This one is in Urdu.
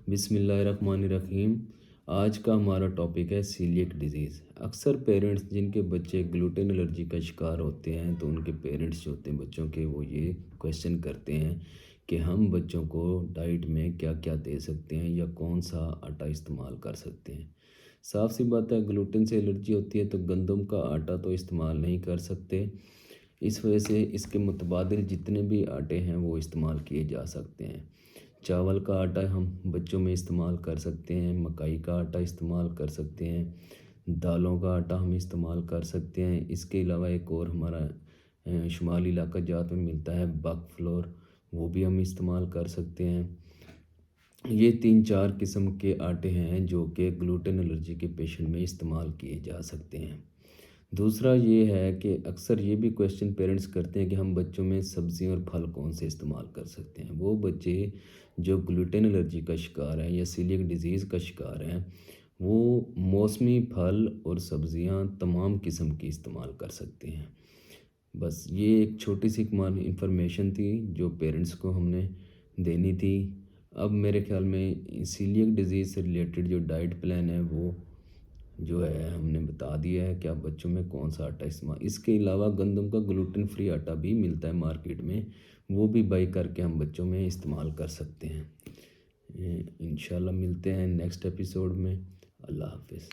بسم اللہ الرحمن الرحیم۔ آج کا ہمارا ٹاپک ہے سیلیک ڈیزیز۔ اکثر پیرنٹس جن کے بچے گلوٹین الرجی کا شکار ہوتے ہیں تو ان کے پیرنٹس جو ہوتے ہیں بچوں کے، وہ یہ کویشچن کرتے ہیں کہ ہم بچوں کو ڈائٹ میں کیا کیا دے سکتے ہیں یا کون سا آٹا استعمال کر سکتے ہیں۔ صاف سی بات ہے، گلوٹین سے الرجی ہوتی ہے تو گندم کا آٹا تو استعمال نہیں کر سکتے۔ اس وجہ سے اس کے متبادل جتنے بھی آٹے ہیں وہ استعمال کیے جا سکتے ہیں۔ چاول کا آٹا ہم بچوں میں استعمال کر سکتے ہیں، مکئی کا آٹا استعمال کر سکتے ہیں، دالوں کا آٹا ہم استعمال کر سکتے ہیں۔ اس کے علاوہ ایک اور ہمارا شمالی علاقہ جات میں ملتا ہے بک فلور، وہ بھی ہم استعمال کر سکتے ہیں۔ یہ 3-4 قسم کے آٹے ہیں جو کہ گلوٹین الرجی کے پیشنٹ میں استعمال کیے جا سکتے ہیں۔ دوسرا یہ ہے کہ اکثر یہ بھی کویشچن پیرنٹس کرتے ہیں کہ ہم بچوں میں سبزیاں اور پھل کون سے استعمال کر سکتے ہیں۔ وہ بچے جو گلوٹین الرجی کا شکار ہیں یا سیلیک ڈیزیز کا شکار ہیں، وہ موسمی پھل اور سبزیاں تمام قسم کی استعمال کر سکتے ہیں۔ بس یہ ایک چھوٹی سی انفارمیشن تھی جو پیرنٹس کو ہم نے دینی تھی۔ اب میرے خیال میں سیلیک ڈیزیز سے ریلیٹڈ جو ڈائٹ پلان ہے وہ جو ہے ہم نے بتا دیا ہے کہ آپ بچوں میں کون سا آٹا استعمال۔ اس کے علاوہ گندم کا گلوٹین فری آٹا بھی ملتا ہے مارکیٹ میں، وہ بھی بائی کر کے ہم بچوں میں استعمال کر سکتے ہیں۔ انشاءاللہ ملتے ہیں نیکسٹ ایپیسوڈ میں۔ اللہ حافظ۔